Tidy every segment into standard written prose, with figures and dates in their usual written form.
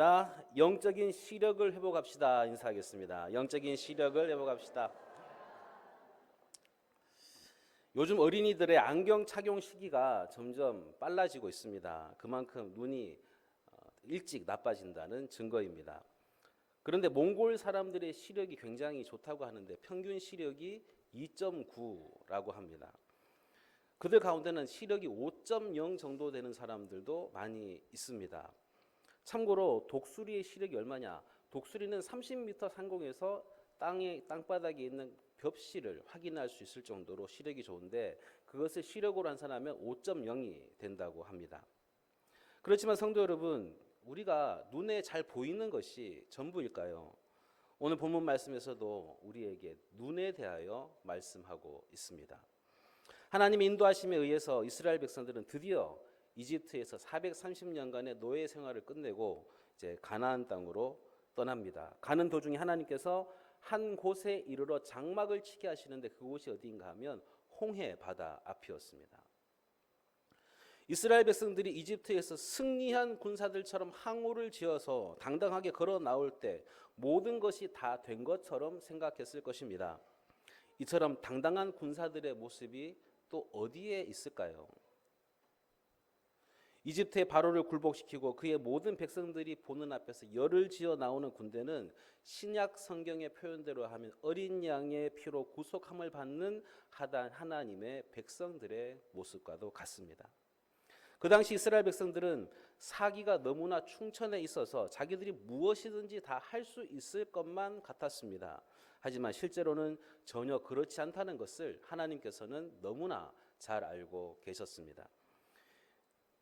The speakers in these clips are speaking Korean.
인사하겠습니다. 영적인 시력을 회복합시다. 인사하겠습니다. 영적인 시력을 회복합시다. 요즘 어린이들의 안경 착용 시기가 점점 빨라지고 있습니다. 그만큼 눈이 일찍 나빠진다는 증거입니다. 그런데 몽골 사람들의 시력이 굉장히 좋다고 하는데 평균 시력이 2.9라고 합니다. 그들 가운데는 시력이 5.0 정도 되는 사람들도 많이 있습니다. 참고로 독수리의 시력이 얼마냐? 독수리는 30m 상공에서 땅바닥에 있는 벽실을 확인할 수 있을 정도로 시력이 좋은데 그것을 시력으로 환산하면 5.0이 된다고 합니다. 그렇지만 성도 여러분, 우리가 눈에 잘 보이는 것이 전부일까요? 오늘 본문 말씀에서도 우리에게 눈에 대하여 말씀하고 있습니다. 하나님의 인도하심에 의해서 이스라엘 백성들은 드디어 이집트에서 430년간의 노예 생활을 끝내고 이제 가나안 땅으로 떠납니다. 가는 도중에 하나님께서 한 곳에 이르러 장막을 치게 하시는데 그곳이 어디인가 하면 홍해 바다 앞이었습니다. 이스라엘 백성들이 이집트에서 승리한 군사들처럼 항우를 지어서 당당하게 걸어 나올 때 모든 것이 다 된 것처럼 생각했을 것입니다. 이처럼 당당한 군사들의 모습이 또 어디에 있을까요? 이집트의 바로를 굴복시키고 그의 모든 백성들이 보는 앞에서 열을 지어 나오는 군대는 신약 성경의 표현대로 하면 어린 양의 피로 구속함을 받는 하나님의 백성들의 모습과도 같습니다. 그 당시 이스라엘 백성들은 사기가 너무나 충천해 있어서 자기들이 무엇이든지 다 할 수 있을 것만 같았습니다. 하지만 실제로는 전혀 그렇지 않다는 것을 하나님께서는 너무나 잘 알고 계셨습니다.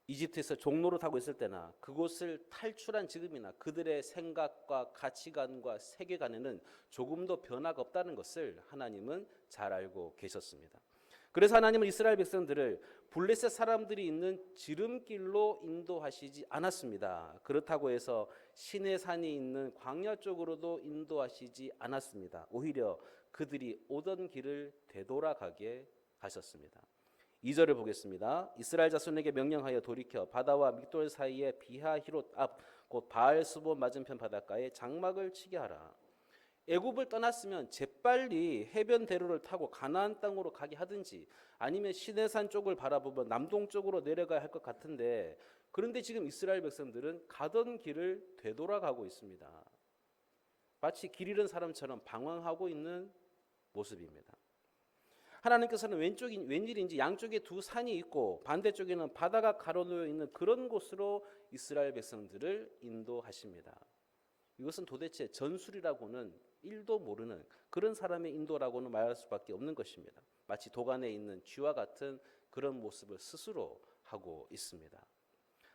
이집트에서 종노릇하고 있을 때나 그곳을 탈출한 지금이나 그들의 생각과 가치관과 세계관에는 조금도 변화가 없다는 것을 하나님은 잘 알고 계셨습니다. 그래서 하나님은 이스라엘 백성들을 블레셋 사람들이 있는 지름길로 인도하시지 않았습니다. 그렇다고 해서 시내산이 있는 광야 쪽으로도 인도하시지 않았습니다. 오히려 그들이 오던 길을 되돌아가게 하셨습니다. 2절을 보겠습니다. 이스라엘 자손에게 명령하여 돌이켜 바다와 믹돌 사이에 비하히롯 앞 곧 바알스본 맞은편 바닷가에 장막을 치게 하라. 애굽을 떠났으면 재빨리 해변 대로를 타고 가나안 땅으로 가게 하든지 아니면 시내산 쪽을 바라보면 남동쪽으로 내려가야 할 것 같은데 그런데 지금 이스라엘 백성들은 가던 길을 되돌아가고 있습니다. 마치 길 잃은 사람처럼 방황하고 있는 모습입니다. 하나님께서는 웬일인지 양쪽에 두 산이 있고 반대쪽에는 바다가 가로놓여 있는 그런 곳으로 이스라엘 백성들을 인도하십니다. 이것은 도대체 전술이라고는 1도 모르는 그런 사람의 인도라고는 말할 수밖에 없는 것입니다. 마치 도간에 있는 쥐와 같은 그런 모습을 스스로 하고 있습니다.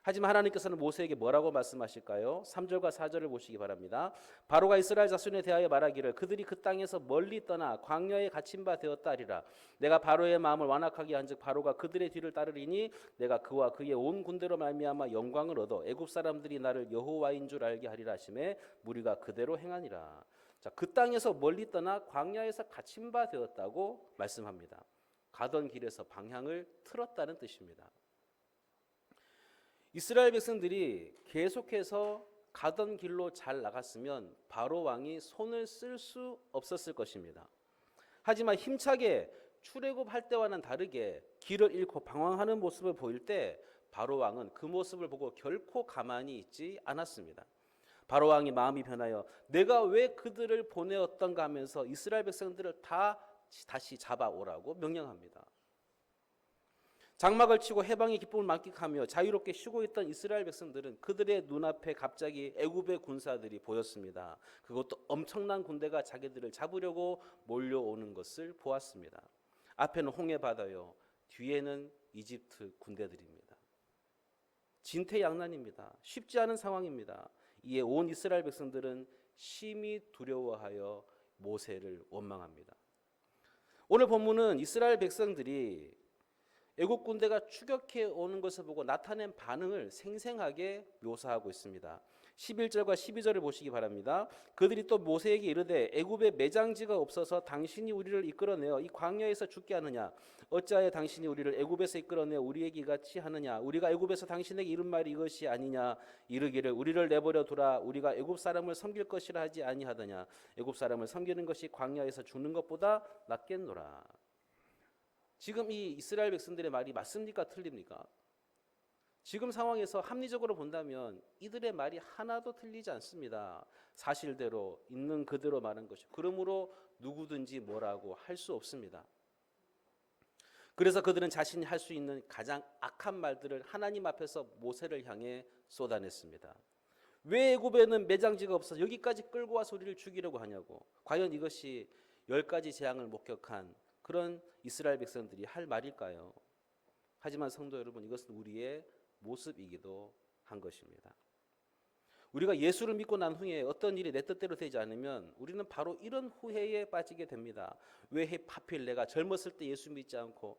하지만 하나님께서는 모세에게 뭐라고 말씀하실까요? 3절과 4절을 보시기 바랍니다. 바로가 이스라엘 자손에 대하여 말하기를 그들이 그 땅에서 멀리 떠나 광야에 갇힌 바 되었다 하리라. 내가 바로의 마음을 완악하게 한즉 바로가 그들의 뒤를 따르리니 내가 그와 그의 온 군대로 말미암아 영광을 얻어 애굽 사람들이 나를 여호와인 줄 알게 하리라 하시매 무리가 그대로 행하니라. 자, 그 땅에서 멀리 떠나 광야에서 갇힌 바 되었다고 말씀합니다. 가던 길에서 방향을 틀었다는 뜻입니다. 이스라엘 백성들이 계속해서 가던 길로 잘 나갔으면 바로 왕이 손을 쓸 수 없었을 것입니다. 하지만 힘차게 출애굽할 때와는 다르게 길을 잃고 방황하는 모습을 보일 때 바로 왕은 그 모습을 보고 결코 가만히 있지 않았습니다. 바로 왕이 마음이 변하여 내가 왜 그들을 보내었던가 하면서 이스라엘 백성들을 다시 잡아오라고 명령합니다. 장막을 치고 해방의 기쁨을 만끽하며 자유롭게 쉬고 있던 이스라엘 백성들은 그들의 눈앞에 갑자기 애굽의 군사들이 보였습니다. 그것도 엄청난 군대가 자기들을 잡으려고 몰려오는 것을 보았습니다. 앞에는 홍해 바다요, 뒤에는 이집트 군대들입니다. 진퇴양난입니다. 쉽지 않은 상황입니다. 이에 온 이스라엘 백성들은 심히 두려워하여 모세를 원망합니다. 오늘 본문은 이스라엘 백성들이 애국 군대가 추격해 오는 것을 보고 나타낸 반응을 생생하게 묘사하고 있습니다. 11절과 12절을 보시기 바랍니다. 그들이 또 모세에게 이르되 애굽에 매장지가 없어서 당신이 우리를 이끌어내어 이 광야에서 죽게 하느냐? 어찌하여 당신이 우리를 애굽에서 이끌어내어 우리에게 이같이 하느냐? 우리가 애굽에서 당신에게 이른 말이 이것이 아니냐? 이르기를 우리를 내버려 두라. 우리가 애굽 사람을 섬길 것이라 하지 아니하더냐? 애굽 사람을 섬기는 것이 광야에서 죽는 것보다 낫겠노라. 지금 이 이스라엘 백성들의 말이 맞습니까? 틀립니까? 지금 상황에서 합리적으로 본다면 이들의 말이 하나도 틀리지 않습니다. 사실대로 있는 그대로 말한 것이. 그러므로 누구든지 뭐라고 할 수 없습니다. 그래서 그들은 자신이 할 수 있는 가장 악한 말들을 하나님 앞에서 모세를 향해 쏟아냈습니다. 왜 애굽에는 매장지가 없어 여기까지 끌고 와서 우리를 죽이려고 하냐고. 과연 이것이 10가지 재앙을 목격한 그런 이스라엘 백성들이 할 말일까요? 하지만 성도 여러분, 이것은 우리의 모습이기도 한 것입니다. 우리가 예수를 믿고 난 후에 어떤 일이 내 뜻대로 되지 않으면 우리는 바로 이런 후회에 빠지게 됩니다. 왜 하필 내가 젊었을 때 예수 믿지 않고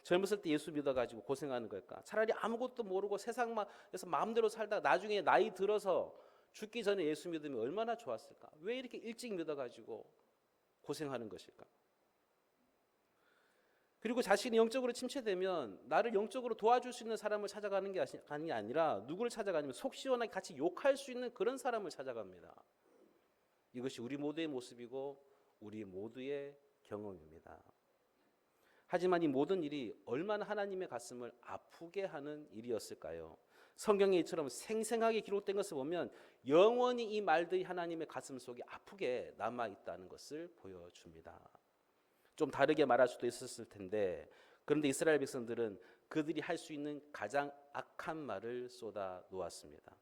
젊었을 때 예수 믿어가지고 고생하는 걸까? 차라리 아무것도 모르고 세상에서 마음대로 살다가 나중에 나이 들어서 죽기 전에 예수 믿으면 얼마나 좋았을까? 왜 이렇게 일찍 믿어가지고 고생하는 것일까? 그리고 자신이 영적으로 침체되면 나를 영적으로 도와줄 수 있는 사람을 찾아가는 게 아니라 누구를 찾아가냐면 속 시원하게 같이 욕할 수 있는 그런 사람을 찾아갑니다. 이것이 우리 모두의 모습이고 우리 모두의 경험입니다. 하지만 이 모든 일이 얼마나 하나님의 가슴을 아프게 하는 일이었을까요? 성경에 이처럼 생생하게 기록된 것을 보면 영원히 이 말들이 하나님의 가슴 속에 아프게 남아있다는 것을 보여줍니다. 좀 다르게 말할 수도 있었을 텐데, 그런데 이스라엘 백성들은 그들이 할 수 있는 가장 악한 말을 쏟아 놓았습니다.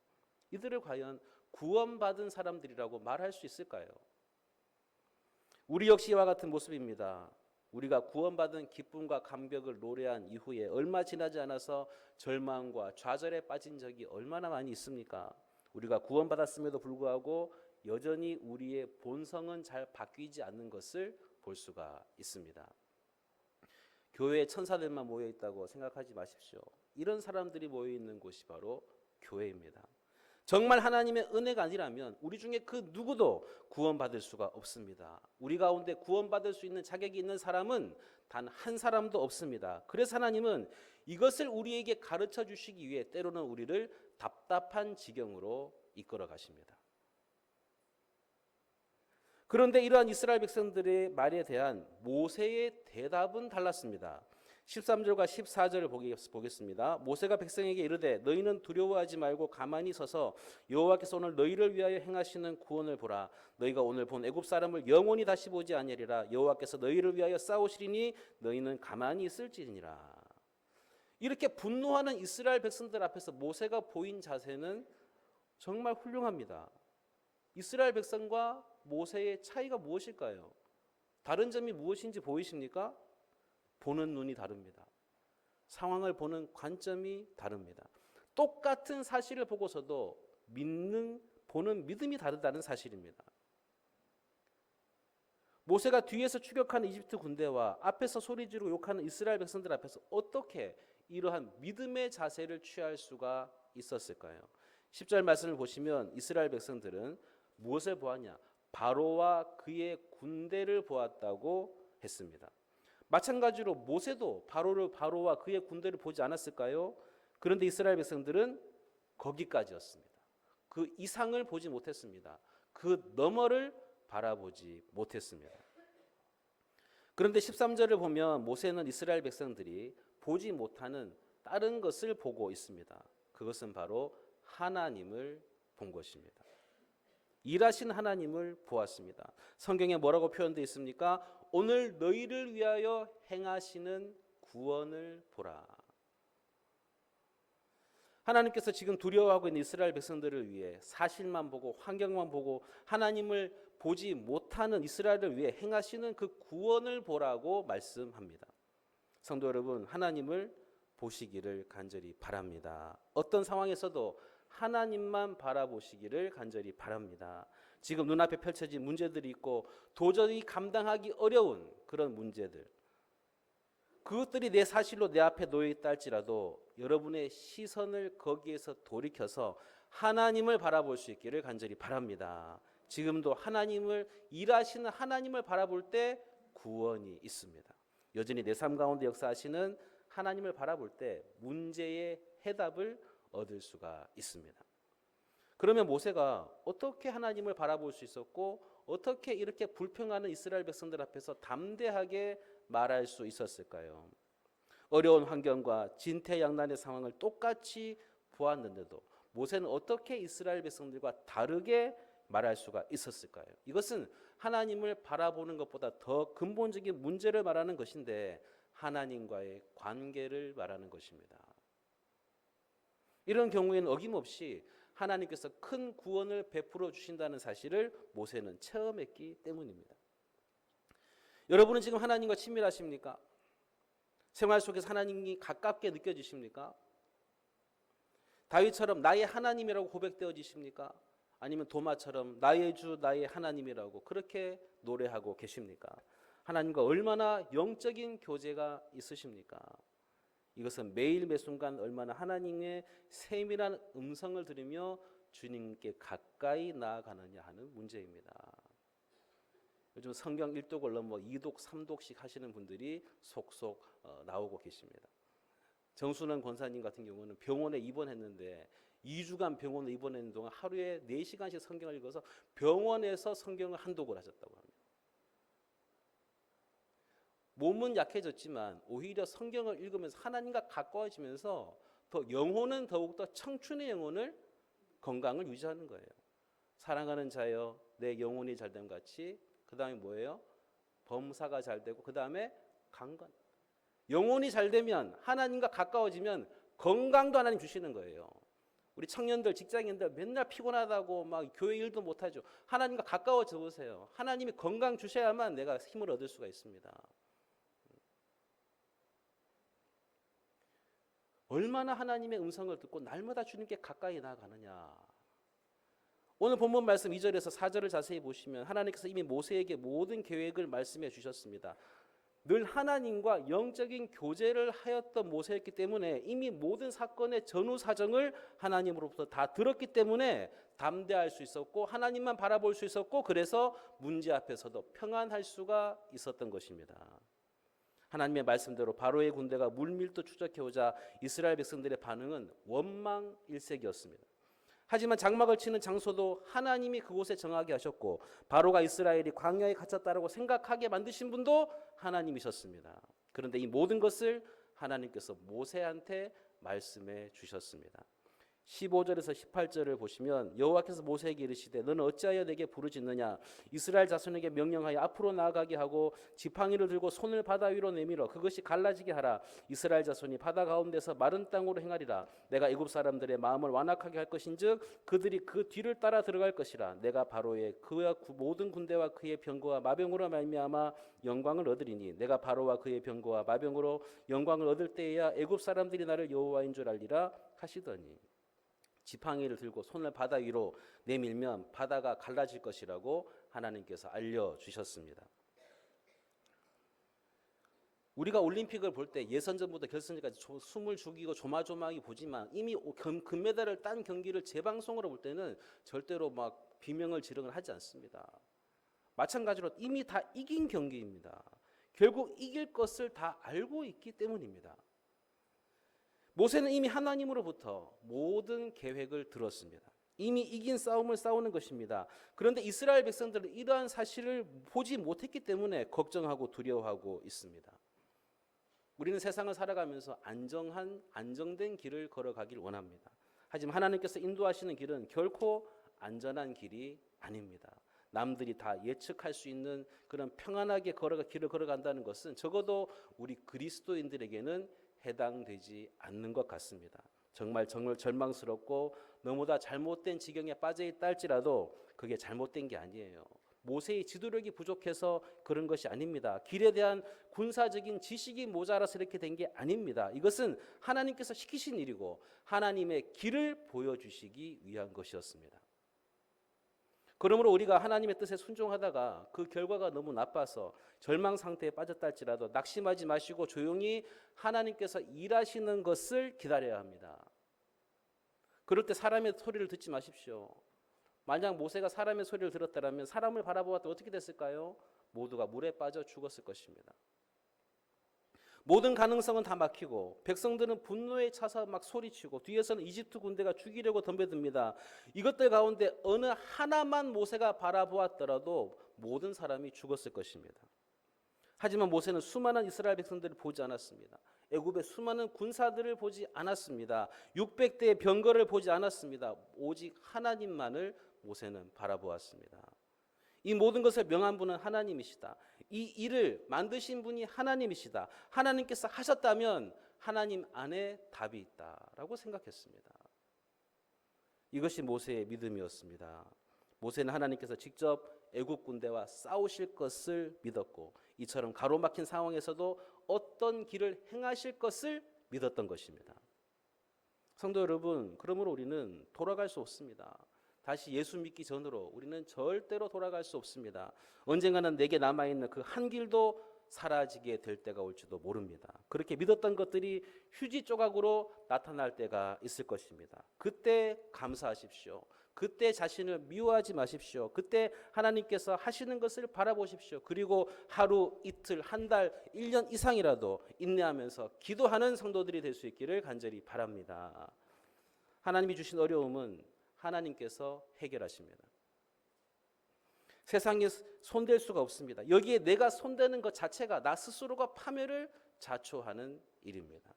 이들을 과연 구원받은 사람들이라고 말할 수 있을까요? 우리 역시 이와 같은 모습입니다. 우리가 구원받은 기쁨과 감격을 노래한 이후에 얼마 지나지 않아서 절망과 좌절에 빠진 적이 얼마나 많이 있습니까? 우리가 구원받았음에도 불구하고 여전히 우리의 본성은 잘 바뀌지 않는 것을 볼 수가 있습니다. 교회에 천사들만 모여 있다고 생각하지 마십시오. 이런 사람들이 모여 있는 곳이 바로 교회입니다. 정말 하나님의 은혜가 아니라면 우리 중에 그 누구도 구원받을 수가 없습니다. 우리 가운데 구원받을 수 있는 자격이 있는 사람은 단 한 사람도 없습니다. 그래서 하나님은 이것을 우리에게 가르쳐 주시기 위해 때로는 우리를 답답한 지경으로 이끌어 가십니다. 그런데 이러한 이스라엘 백성들의 말에 대한 모세의 대답은 달랐습니다. 13절과 14절을 보겠습니다. 모세가 백성에게 이르되 너희는 두려워하지 말고 가만히 서서 여호와께서 오늘 너희를 위하여 행하시는 구원을 보라. 너희가 오늘 본 애굽 사람을 영원히 다시 보지 아니하리라. 여호와께서 너희를 위하여 싸우시리니 너희는 가만히 있을지니라. 이렇게 분노하는 이스라엘 백성들 앞에서 모세가 보인 자세는 정말 훌륭합니다. 이스라엘 백성과 모세의 차이가 무엇일까요? 다른 점이 무엇인지 보이십니까? 보는 눈이 다릅니다. 상황을 보는 관점이 다릅니다. 똑같은 사실을 보고서도 보는 믿음이 다르다는 사실입니다. 모세가 뒤에서 추격하는 이집트 군대와 앞에서 소리 지르고 욕하는 이스라엘 백성들 앞에서 어떻게 이러한 믿음의 자세를 취할 수가 있었을까요? 10절 말씀을 보시면 이스라엘 백성들은 무엇을 보았냐? 바로와 그의 군대를 보았다고 했습니다. 마찬가지로 모세도 바로와 그의 군대를 보지 않았을까요? 그런데 이스라엘 백성들은 거기까지였습니다. 그 이상을 보지 못했습니다. 그 너머를 바라보지 못했습니다. 그런데 13절을 보면 모세는 이스라엘 백성들이 보지 못하는 다른 것을 보고 있습니다. 그것은 바로 하나님을 본 것입니다. 일하신 하나님을 보았습니다. 성경에 뭐라고 표현되어 있습니까? 오늘 너희를 위하여 행하시는 구원을 보라. 하나님께서 지금 두려워하고 있는 이스라엘 백성들을 위해 사실만 보고 환경만 보고 하나님을 보지 못하는 이스라엘을 위해 행하시는 그 구원을 보라고 말씀합니다. 성도 여러분, 하나님을 보시기를 간절히 바랍니다. 어떤 상황에서도 하나님만 바라보시기를 간절히 바랍니다. 지금 눈앞에 펼쳐진 문제들이 있고 도저히 감당하기 어려운 그런 문제들, 그것들이 내 사실로 내 앞에 놓여 있다 할지라도 여러분의 시선을 거기에서 돌이켜서 하나님을 바라볼 수 있기를 간절히 바랍니다. 지금도 하나님을 일하시는 하나님을 바라볼 때 구원이 있습니다. 여전히 내 삶 가운데 역사하시는 하나님을 바라볼 때 문제의 해답을 얻을 수가 있습니다. 그러면 모세가 어떻게 하나님을 바라볼 수 있었고 어떻게 이렇게 불평하는 이스라엘 백성들 앞에서 담대하게 말할 수 있었을까요? 어려운 환경과 진퇴양난의 상황을 똑같이 보았는데도 모세는 어떻게 이스라엘 백성들과 다르게 말할 수가 있었을까요? 이것은 하나님을 바라보는 것보다 더 근본적인 문제를 말하는 것인데 하나님과의 관계를 말하는 것입니다. 이런 경우에는 어김없이 하나님께서 큰 구원을 베풀어 주신다는 사실을 모세는 체험했기 때문입니다. 여러분은 지금 하나님과 친밀하십니까? 생활 속에서 하나님이 가깝게 느껴지십니까? 다윗처럼 나의 하나님이라고 고백되어지십니까? 아니면 도마처럼 나의 주 나의 하나님이라고 그렇게 노래하고 계십니까? 하나님과 얼마나 영적인 교제가 있으십니까? 이것은 매일 매순간 얼마나 하나님의 세밀한 음성을 들으며 주님께 가까이 나아가느냐 하는 문제입니다. 요즘 성경 1독을 넘어 2독, 3독씩 하시는 분들이 속속 나오고 계십니다. 정순원 권사님 같은 경우는 병원에 입원했는데 2주간 병원에 입원했는 동안 하루에 4시간씩 성경을 읽어서 병원에서 성경을 한 독을 하셨다고 합니다. 몸은 약해졌지만 오히려 성경을 읽으면서 하나님과 가까워지면서 더 영혼은 더욱더 청춘의 영혼을 건강을 유지하는 거예요. 사랑하는 자여 내 영혼이 잘됨 같이 그 다음에 뭐예요? 범사가 잘 되고 그 다음에 강건. 영혼이 잘 되면 하나님과 가까워지면 건강도 하나님 주시는 거예요. 우리 청년들, 직장인들 맨날 피곤하다고 막 교회 일도 못하죠. 하나님과 가까워져 보세요. 하나님이 건강 주셔야만 내가 힘을 얻을 수가 있습니다. 얼마나 하나님의 음성을 듣고 날마다 주님께 가까이 나아가느냐. 오늘 본문 말씀 2절에서 4절을 자세히 보시면 하나님께서 이미 모세에게 모든 계획을 말씀해 주셨습니다. 늘 하나님과 영적인 교제를 하였던 모세였기 때문에 이미 모든 사건의 전후 사정을 하나님으로부터 다 들었기 때문에 담대할 수 있었고 하나님만 바라볼 수 있었고 그래서 문제 앞에서도 평안할 수가 있었던 것입니다. 하나님의 말씀대로 바로의 군대가 물밀도 추적해오자 이스라엘 백성들의 반응은 원망일색이었습니다. 하지만 장막을 치는 장소도 하나님이 그곳에 정하게 하셨고 바로가 이스라엘이 광야에 갇혔다라고 생각하게 만드신 분도 하나님이셨습니다. 그런데 이 모든 것을 하나님께서 모세한테 말씀해 주셨습니다. 15절에서 18절을 보시면 여호와께서 모세에게 이르시되 너는 어찌하여 내게 부르짖느냐 이스라엘 자손에게 명령하여 앞으로 나아가게 하고 지팡이를 들고 손을 바다 위로 내밀어 그것이 갈라지게 하라. 이스라엘 자손이 바다 가운데서 마른 땅으로 행하리라. 내가 애굽 사람들의 마음을 완악하게 할 것인즉 그들이 그 뒤를 따라 들어갈 것이라. 내가 바로의 그와 모든 군대와 그의 병거와 마병으로 말미암아 영광을 얻으리니 내가 바로와 그의 병거와 마병으로 영광을 얻을 때에야 애굽 사람들이 나를 여호와인 줄 알리라 하시더니 지팡이를 들고 손을 바다 위로 내밀면 바다가 갈라질 것이라고 하나님께서 알려주셨습니다. 우리가 올림픽을 볼 때 예선전부터 결선전까지 숨을 죽이고 조마조마하게 보지만 이미 금메달을 딴 경기를 재방송으로 볼 때는 절대로 막 비명을 지르거나 하지 않습니다. 마찬가지로 이미 다 이긴 경기입니다. 결국 이길 것을 다 알고 있기 때문입니다. 모세는 이미 하나님으로부터 모든 계획을 들었습니다. 이미 이긴 싸움을 싸우는 것입니다. 그런데 이스라엘 백성들은 이러한 사실을 보지 못했기 때문에 걱정하고 두려워하고 있습니다. 우리는 세상을 살아가면서 안정된 길을 걸어가길 원합니다. 하지만 하나님께서 인도하시는 길은 결코 안전한 길이 아닙니다. 남들이 다 예측할 수 있는 그런 평안하게 길을 걸어간다는 것은 적어도 우리 그리스도인들에게는 해당되지 않는 것 같습니다. 정말 절망스럽고 너무나 잘못된 지경에 빠져 있다 할지라도 그게 잘못된 게 아니에요. 모세의 지도력이 부족해서 그런 것이 아닙니다. 길에 대한 군사적인 지식이 모자라서 이렇게 된 게 아닙니다. 이것은 하나님께서 시키신 일이고 하나님의 길을 보여주시기 위한 것이었습니다. 그러므로 우리가 하나님의 뜻에 순종하다가 그 결과가 너무 나빠서 절망 상태에 빠졌다 할지라도 낙심하지 마시고 조용히 하나님께서 일하시는 것을 기다려야 합니다. 그럴 때 사람의 소리를 듣지 마십시오. 만약 모세가 사람의 소리를 들었다면 사람을 바라보았다 어떻게 됐을까요? 모두가 물에 빠져 죽었을 것입니다. 모든 가능성은 다 막히고 백성들은 분노에 차서 막 소리치고 뒤에서는 이집트 군대가 죽이려고 덤벼듭니다. 이것들 가운데 어느 하나만 모세가 바라보았더라도 모든 사람이 죽었을 것입니다. 하지만 모세는 수많은 이스라엘 백성들을 보지 않았습니다. 애굽의 수많은 군사들을 보지 않았습니다. 600대의 병거를 보지 않았습니다. 오직 하나님만을 모세는 바라보았습니다. 이 모든 것을 명한 분은 하나님이시다. 이 일을 만드신 분이 하나님이시다. 하나님께서 하셨다면 하나님 안에 답이 있다라고 생각했습니다. 이것이 모세의 믿음이었습니다. 모세는 하나님께서 직접 애굽 군대와 싸우실 것을 믿었고 이처럼 가로막힌 상황에서도 어떤 길을 행하실 것을 믿었던 것입니다. 성도 여러분, 그러므로 우리는 돌아갈 수 없습니다. 다시 예수 믿기 전으로 우리는 절대로 돌아갈 수 없습니다. 언젠가는 내게 남아있는 그 한 길도 사라지게 될 때가 올지도 모릅니다. 그렇게 믿었던 것들이 휴지 조각으로 나타날 때가 있을 것입니다. 그때 감사하십시오. 그때 자신을 미워하지 마십시오. 그때 하나님께서 하시는 것을 바라보십시오. 그리고 하루, 이틀, 한 달, 1년 이상이라도 인내하면서 기도하는 성도들이 될 수 있기를 간절히 바랍니다. 하나님이 주신 어려움은 하나님께서 해결하십니다. 세상에 손댈 수가 없습니다. 여기에 내가 손대는 것 자체가 나 스스로가 파멸을 자초하는 일입니다.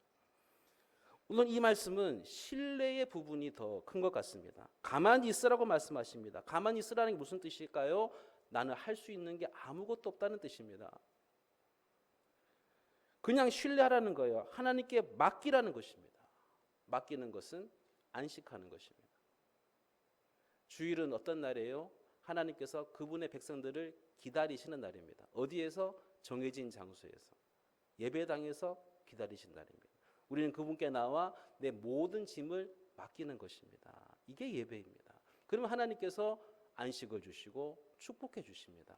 물론 이 말씀은 신뢰의 부분이 더 큰 것 같습니다. 가만히 있으라고 말씀하십니다. 가만히 있으라는 게 무슨 뜻일까요? 나는 할 수 있는 게 아무것도 없다는 뜻입니다. 그냥 신뢰하라는 거예요. 하나님께 맡기라는 것입니다. 맡기는 것은 안식하는 것입니다. 주일은 어떤 날이에요? 하나님께서 그분의 백성들을 기다리시는 날입니다. 어디에서? 정해진 장소에서. 예배당에서 기다리신 날입니다. 우리는 그분께 나와 내 모든 짐을 맡기는 것입니다. 이게 예배입니다. 그러면 하나님께서 안식을 주시고 축복해 주십니다.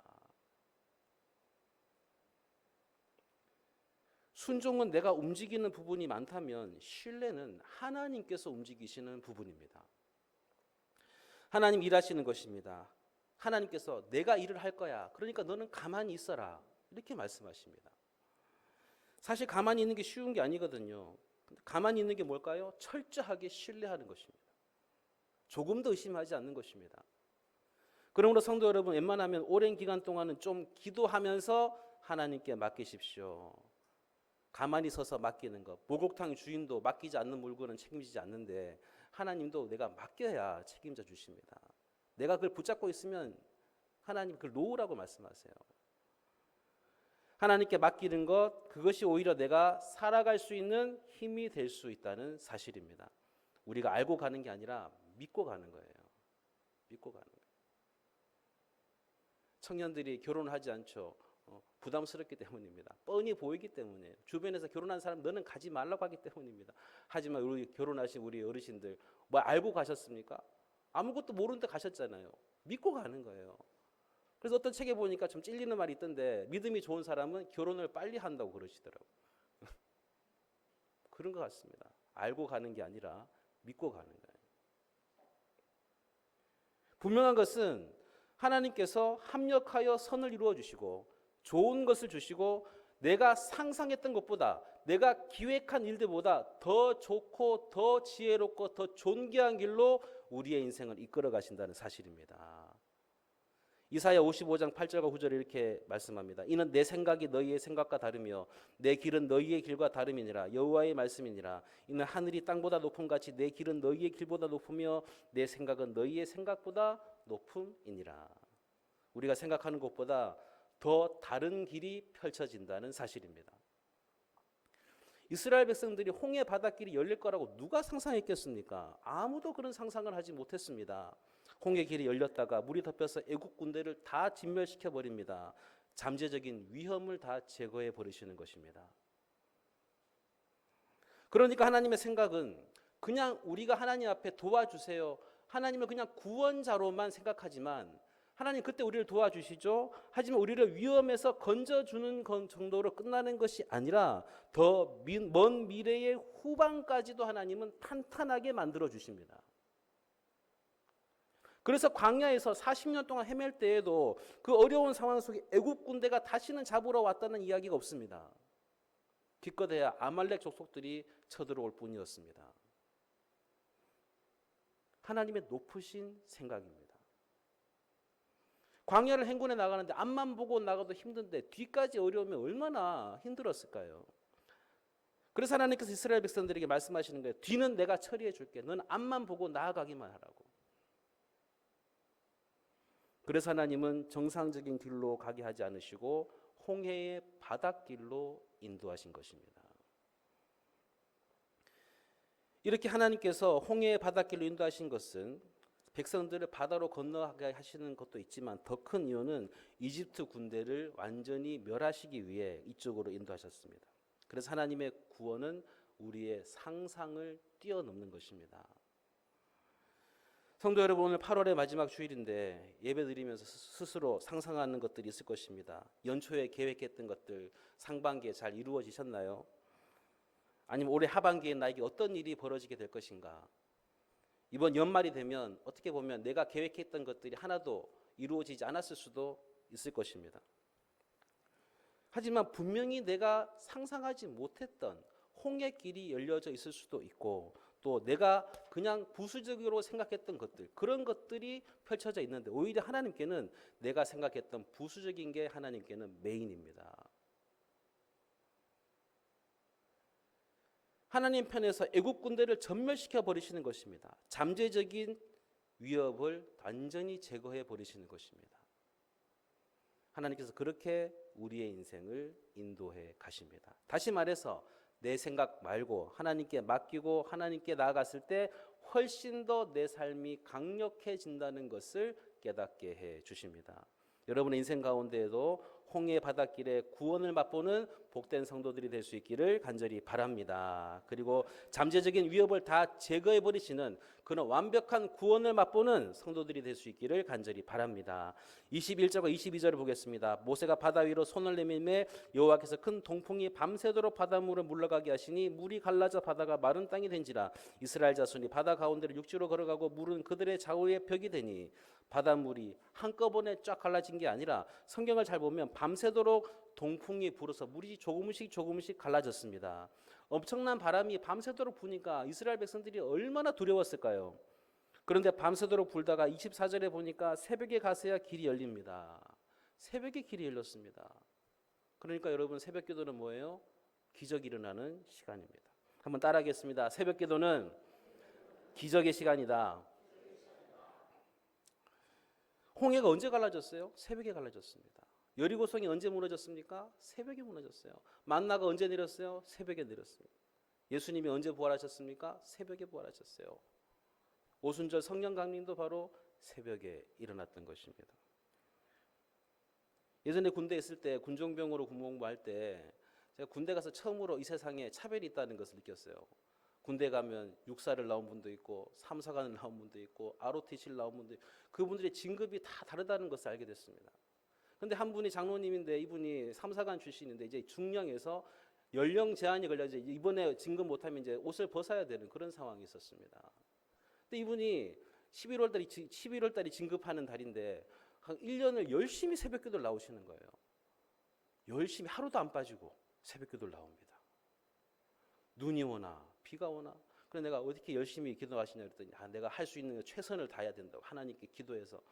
순종은 내가 움직이는 부분이 많다면 신뢰는 하나님께서 움직이시는 부분입니다. 하나님 일하시는 것입니다. 하나님께서 내가 일을 할 거야. 그러니까 너는 가만히 있어라. 이렇게 말씀하십니다. 사실 가만히 있는 게 쉬운 게 아니거든요. 가만히 있는 게 뭘까요? 철저하게 신뢰하는 것입니다. 조금도 의심하지 않는 것입니다. 그러므로 성도 여러분, 웬만하면 오랜 기간 동안은 좀 기도하면서 하나님께 맡기십시오. 가만히 서서 맡기는 것. 목욕탕 주인도 맡기지 않는 물건은 책임지지 않는데 하나님도 내가 맡겨야 책임져 주십니다. 내가 그걸 붙잡고 있으면 하나님 그걸 놓으라고 말씀하세요. 하나님께 맡기는 것, 그것이 오히려 내가 살아갈 수 있는 힘이 될 수 있다는 사실입니다. 우리가 알고 가는 게 아니라 믿고 가는 거예요. 믿고 가는 거예요. 청년들이 결혼하지 않죠. 부담스럽기 때문입니다. 뻔히 보이기 때문에 주변에서 결혼한 사람 너는 가지 말라고 하기 때문입니다. 하지만 우리 결혼하신 우리 어르신들 뭐 알고 가셨습니까? 아무것도 모르는데 가셨잖아요. 믿고 가는 거예요. 그래서 어떤 책에 보니까 좀 찔리는 말이 있던데 믿음이 좋은 사람은 결혼을 빨리 한다고 그러시더라고요. 그런 것 같습니다. 알고 가는 게 아니라 믿고 가는 거예요. 분명한 것은 하나님께서 합력하여 선을 이루어 주시고 좋은 것을 주시고 내가 상상했던 것보다 내가 기획한 일들보다 더 좋고 더 지혜롭고 더 존귀한 길로 우리의 인생을 이끌어 가신다는 사실입니다. 이사야 55장 8절과 9절에 이렇게 말씀합니다. 이는 내 생각이 너희의 생각과 다르며 내 길은 너희의 길과 다름이니라. 여호와의 말씀이니라. 이는 하늘이 땅보다 높음 같이 내 길은 너희의 길보다 높으며 내 생각은 너희의 생각보다 높음이니라. 우리가 생각하는 것보다 더 다른 길이 펼쳐진다는 사실입니다. 이스라엘 백성들이 홍해 바닷길이 열릴 거라고 누가 상상했겠습니까? 아무도 그런 상상을 하지 못했습니다. 홍해 길이 열렸다가 물이 덮여서 애국 군대를 다 진멸시켜 버립니다. 잠재적인 위험을 다 제거해 버리시는 것입니다. 그러니까 하나님의 생각은 그냥 우리가 하나님 앞에 도와주세요. 하나님을 그냥 구원자로만 생각하지만 하나님 그때 우리를 도와주시죠. 하지만 우리를 위험에서 건져주는 정도로 끝나는 것이 아니라 더 먼 미래의 후반까지도 하나님은 탄탄하게 만들어 주십니다. 그래서 광야에서 40년 동안 헤맬 때에도 그 어려운 상황 속에 애굽 군대가 다시는 잡으러 왔다는 이야기가 없습니다. 기껏해야 아말렉 족속들이 쳐들어올 뿐이었습니다. 하나님의 높으신 생각입니다. 광야를 행군해 나가는데 앞만 보고 나가도 힘든데 뒤까지 어려우면 얼마나 힘들었을까요? 그래서 하나님께서 이스라엘 백성들에게 말씀하시는 거예요. 뒤는 내가 처리해 줄게. 넌 앞만 보고 나아가기만 하라고. 그래서 하나님은 정상적인 길로 가게 하지 않으시고 홍해의 바닷길로 인도하신 것입니다. 이렇게 하나님께서 홍해의 바닷길로 인도하신 것은 백성들을 바다로 건너가게 하시는 것도 있지만 더 큰 이유는 이집트 군대를 완전히 멸하시기 위해 이쪽으로 인도하셨습니다. 그래서 하나님의 구원은 우리의 상상을 뛰어넘는 것입니다. 성도 여러분, 오늘 8월의 마지막 주일인데 예배드리면서 스스로 상상하는 것들이 있을 것입니다. 연초에 계획했던 것들 상반기에 잘 이루어지셨나요? 아니면 올해 하반기에 나에게 어떤 일이 벌어지게 될 것인가? 이번 연말이 되면 어떻게 보면 내가 계획했던 것들이 하나도 이루어지지 않았을 수도 있을 것입니다. 하지만 분명히 내가 상상하지 못했던 홍해길이 열려져 있을 수도 있고 또 내가 그냥 부수적으로 생각했던 것들 그런 것들이 펼쳐져 있는데 오히려 하나님께는 내가 생각했던 부수적인 게 하나님께는 메인입니다. 하나님 편에서 애국 군대를 전멸시켜 버리시는 것입니다. 잠재적인 위협을 완전히 제거해 버리시는 것입니다. 하나님께서 그렇게 우리의 인생을 인도해 가십니다. 다시 말해서 내 생각 말고 하나님께 맡기고 하나님께 나아갔을 때 훨씬 더 내 삶이 강력해진다는 것을 깨닫게 해 주십니다. 여러분의 인생 가운데에도 홍해 바닷길에 구원을 맛보는 복된 성도들이 될 수 있기를 간절히 바랍니다. 그리고 잠재적인 위협을 다 제거해 버리시는 그런 완벽한 구원을 맛보는 성도들이 될 수 있기를 간절히 바랍니다. 21절과 22절을 보겠습니다. 모세가 바다 위로 손을 내밀매 여호와께서 큰 동풍이 밤새도록 바닷물을 물러가게 하시니 물이 갈라져 바다가 마른 땅이 된지라. 이스라엘 자손이 바다 가운데를 육지로 걸어가고 물은 그들의 좌우에 벽이 되니 바닷물이 한꺼번에 쫙 갈라진 게 아니라 성경을 잘 보면 밤새도록 동풍이 불어서 물이 조금씩 갈라졌습니다. 엄청난 바람이 밤새도록 부니까 이스라엘 백성들이 얼마나 두려웠을까요? 그런데 밤새도록 불다가 24절에 보니까 새벽에 가서야 길이 열립니다. 새벽에 길이 열렸습니다. 그러니까 여러분 새벽 기도는 뭐예요? 기적이 일어나는 시간입니다. 한번 따라하겠습니다. 새벽 기도는 기적의 시간이다. 홍해가 언제 갈라졌어요? 새벽에 갈라졌습니다. 여리고성이 언제 무너졌습니까? 새벽에 무너졌어요. 만나가 언제 내렸어요? 새벽에 내렸습니다. 예수님이 언제 부활하셨습니까? 새벽에 부활하셨어요. 오순절 성령 강림도 바로 새벽에 일어났던 것입니다. 예전에 군대에 있을 때 군종병으로 군복무할 때 제가 군대 가서 처음으로 이 세상에 차별이 있다는 것을 느꼈어요. 군대 가면 육사를 나온 분도 있고 삼사관을 나온 분도 있고 ROTC를 나온 분도 있고 그분들의 진급이 다 다르다는 것을 알게 됐습니다. 그런데 한 분이 장로님인데 이분이 삼사관 출신인데 이제 중령에서 연령 제한이 걸려서 이번에 진급 못하면 이제 옷을 벗어야 되는 그런 상황이 있었습니다. 근데 이분이 11월 달이 진급하는 달인데 한 1년을 열심히 새벽 기도를 나오시는 거예요. 열심히 하루도 안 빠지고 새벽 기도를 나옵니다. 눈이 오나 비가 오나. 그래서 내가 어떻게 열심히 기도하시냐 그랬더니 내가 할 수 있는 최선을 다해야 된다고 하나님께 기도해서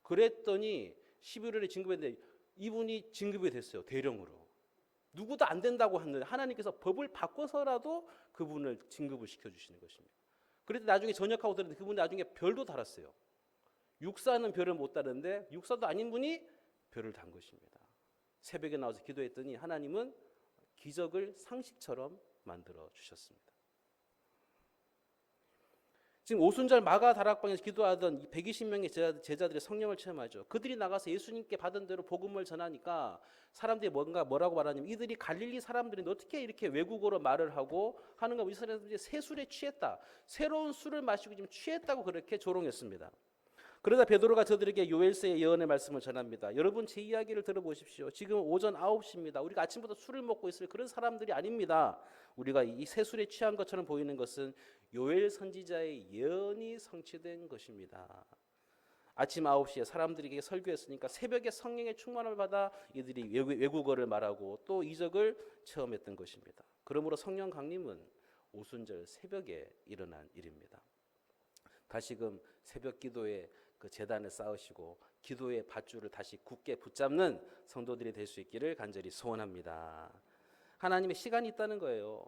그랬더니 11월에 진급했는데 이분이 진급이 됐어요. 대령으로. 누구도 안 된다고 하는데 하나님께서 법을 바꿔서라도 그분을 진급을 시켜주시는 것입니다. 그래도 나중에 전역하고 들었는데 그분이 나중에 별도 달았어요. 육사는 별을 못 달았는데 육사도 아닌 분이 별을 단 것입니다. 새벽에 나와서 기도했더니 하나님은 기적을 상식처럼 만들어 주셨습니다. 지금 오순절 마가 다락방에서 기도하던 120명의 제자들이 성령을 체험하죠. 그들이 나가서 예수님께 받은 대로 복음을 전하니까 사람들이 뭐라고 말하냐면 이들이 갈릴리 사람들인데 어떻게 이렇게 외국어로 말을 하고 하는가. 이 사람들이 새 술에 취했다. 새로운 술을 마시고 지금 취했다고 그렇게 조롱했습니다. 그러다 베드로가 저들에게 요엘서의 예언의 말씀을 전합니다. 여러분 제 이야기를 들어보십시오. 지금 오전 9시입니다. 우리가 아침부터 술을 먹고 있을 그런 사람들이 아닙니다. 우리가 이 새술에 취한 것처럼 보이는 것은 요엘 선지자의 예언이 성취된 것입니다. 아침 9시에 사람들에게 설교했으니까 새벽에 성령의 충만을 받아 이들이 외국어를 말하고 또 이적을 체험했던 것입니다. 그러므로 성령 강림은 오순절 새벽에 일어난 일입니다. 다시금 새벽 기도에 그 제단을 쌓으시고 기도의 밧줄을 다시 굳게 붙잡는 성도들이 될 수 있기를 간절히 소원합니다. 하나님의 시간이 있다는 거예요.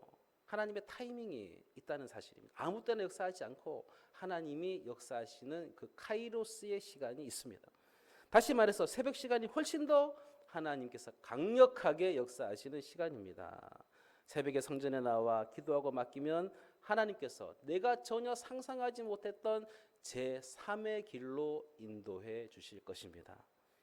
하나님의 타이밍이 있다는 사실입니다. 아무 때나 역사하지 않고 하나님이 역사하시는 그 카이로스의 시간이 있습니다. 다시 말해서 새벽 시간이 훨씬 더 하나님께서 강력하게 역사하시는 시간입니다. 새벽에 성전에 나와 기도하고 맡기면 하나님께서 내가 전혀 상상하지 못했던 제3의 길로 인도해 주실 것입니다.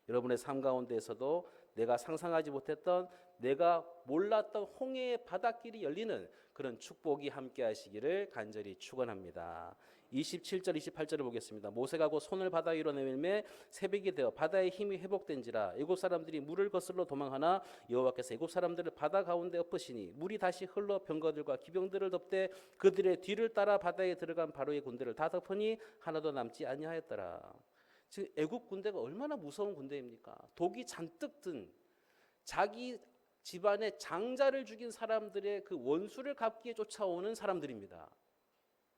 여러분의 삶 가운데에서도 내가 상상하지 못했던, 내가 몰랐던 홍해의 바닷길이 열리는 그런 축복이 함께 하시기를 간절히 축원합니다. 27절 28절을 보겠습니다. 모세가 곧 손을 바다 위로 내밀매 새벽이 되어 바다의 힘이 회복된지라 애굽 사람들이 물을 거슬러 도망하나 여호와께서 애굽 사람들을 바다 가운데 엎으시니 물이 다시 흘러 병거들과 기병들을 덮되 그들의 뒤를 따라 바다에 들어간 바로의 군대를 다 덮으니 하나도 남지 아니하였더라. 지금 애굽 군대가 얼마나 무서운 군대입니까? 독이 잔뜩 든 자기 집안의 장자를 죽인 사람들의 그 원수를 갚기에 쫓아오는 사람들입니다.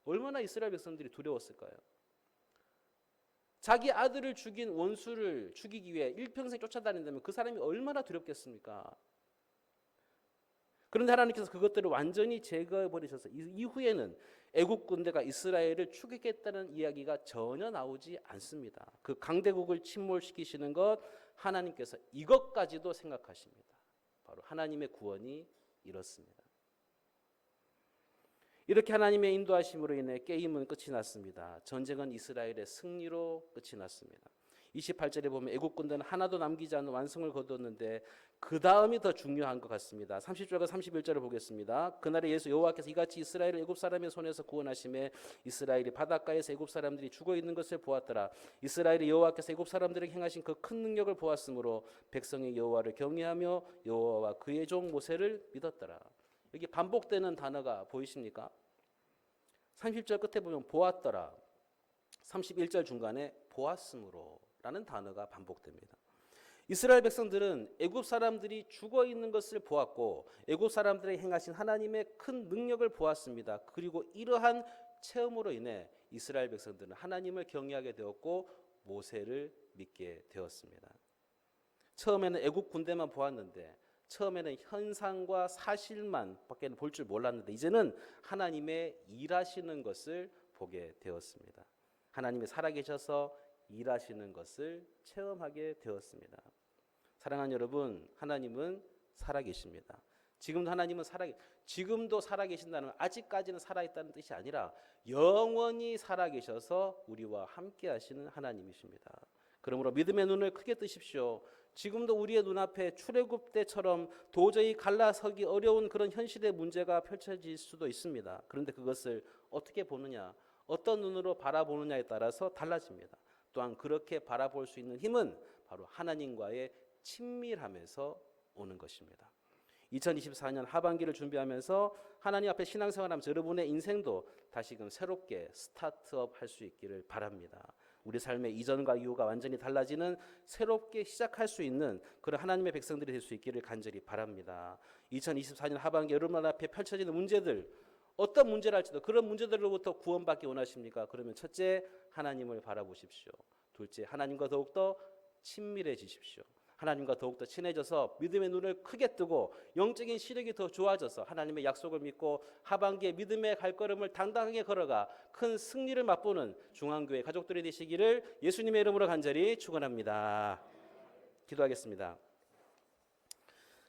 얼마나 이스라엘 백성들이 두려웠을까요? 자기 아들을 죽인 원수를 죽이기 위해 일평생 쫓아다닌다면 그 사람이 얼마나 두렵겠습니까? 그런데 하나님께서 그것들을 완전히 제거해 버리셔서 이후에는 애국 군대가 이스라엘을 추격했다는 이야기가 전혀 나오지 않습니다. 그 강대국을 침몰시키시는 것 하나님께서 이것까지도 생각하십니다. 바로 하나님의 구원이 이렇습니다. 이렇게 하나님의 인도하심으로 인해 게임은 끝이 났습니다. 전쟁은 이스라엘의 승리로 끝이 났습니다. 28절에 보면 애국 군대는 하나도 남기지 않는 완성을 거두었는데 그 다음이 더 중요한 것 같습니다. 30절과 31절을 보겠습니다. 그날에 예수 여호와께서 이같이 이스라엘을 애국 사람의 손에서 구원하심에 이스라엘이 바닷가에서 애국 사람들이 죽어 있는 것을 보았더라. 이스라엘이 여호와께서 애국 사람들에게 행하신 그 큰 능력을 보았으므로 백성이 여호와를 경외하며 여호와와 그의 종 모세를 믿었더라. 여기 반복되는 단어가 보이십니까? 30절 끝에 보면 보았더라. 31절 중간에 보았으므로 라는 단어가 반복됩니다. 이스라엘 백성들은 애굽 사람들이 죽어 있는 것을 보았고 애굽 사람들이 행하신 하나님의 큰 능력을 보았습니다. 그리고 이러한 체험으로 인해 이스라엘 백성들은 하나님을 경외하게 되었고 모세를 믿게 되었습니다. 처음에는 애굽 군대만 보았는데 처음에는 현상과 사실만 밖에 볼 줄 몰랐는데 이제는 하나님의 일하시는 것을 보게 되었습니다. 하나님이 살아계셔서 일하시는 것을 체험하게 되었습니다. 사랑하는 여러분, 하나님은 살아계십니다. 지금도 살아계신다는 아직까지는 살아있다는 뜻이 아니라 영원히 살아계셔서 우리와 함께 하시는 하나님이십니다. 그러므로 믿음의 눈을 크게 뜨십시오. 지금도 우리의 눈앞에 출애굽 때처럼 도저히 갈라서기 어려운 그런 현실의 문제가 펼쳐질 수도 있습니다. 그런데 그것을 어떻게 보느냐, 어떤 눈으로 바라보느냐에 따라서 달라집니다. 또한 그렇게 바라볼 수 있는 힘은 바로 하나님과의 친밀함에서 오는 것입니다. 2024년 하반기를 준비하면서 하나님 앞에 신앙생활하면서 여러분의 인생도 다시금 새롭게 스타트업 할 수 있기를 바랍니다. 우리 삶의 이전과 이후가 완전히 달라지는 새롭게 시작할 수 있는 그런 하나님의 백성들이 될 수 있기를 간절히 바랍니다. 2024년 하반기 여러분 앞에 펼쳐지는 문제들, 어떤 문제를 할지도 그런 문제들로부터 구원받기 원하십니까? 그러면 첫째, 하나님을 바라보십시오. 둘째, 하나님과 더욱더 친밀해지십시오. 하나님과 더욱더 친해져서 믿음의 눈을 크게 뜨고 영적인 시력이 더 좋아져서 하나님의 약속을 믿고 하반기에 믿음의 발걸음을 당당하게 걸어가 큰 승리를 맛보는 중앙교회 가족들이 되시기를 예수님의 이름으로 간절히 축원합니다. 기도하겠습니다.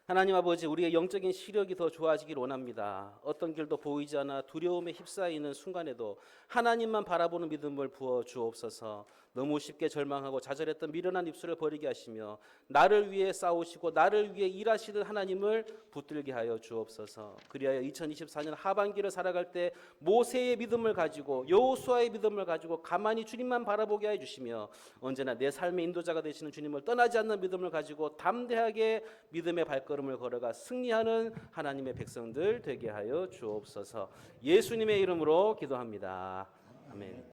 하나님 아버지, 우리의 영적인 시력이 더 좋아지길 원합니다. 어떤 길도 보이지 않아 두려움에 휩싸이는 순간에도 하나님만 바라보는 믿음을 부어 주옵소서. 너무 쉽게 절망하고 좌절했던 미련한 입술을 버리게 하시며 나를 위해 싸우시고 나를 위해 일하시는 하나님을 붙들게 하여 주옵소서. 그리하여 2024년 하반기를 살아갈 때 모세의 믿음을 가지고 여호수아의 믿음을 가지고 가만히 주님만 바라보게 해 주시며 언제나 내 삶의 인도자가 되시는 주님을 떠나지 않는 믿음을 가지고 담대하게 믿음의 발걸음을 걸어가 승리하는 하나님의 백성들 되게 하여 주옵소서. 예수님의 이름으로 기도합니다. 아멘.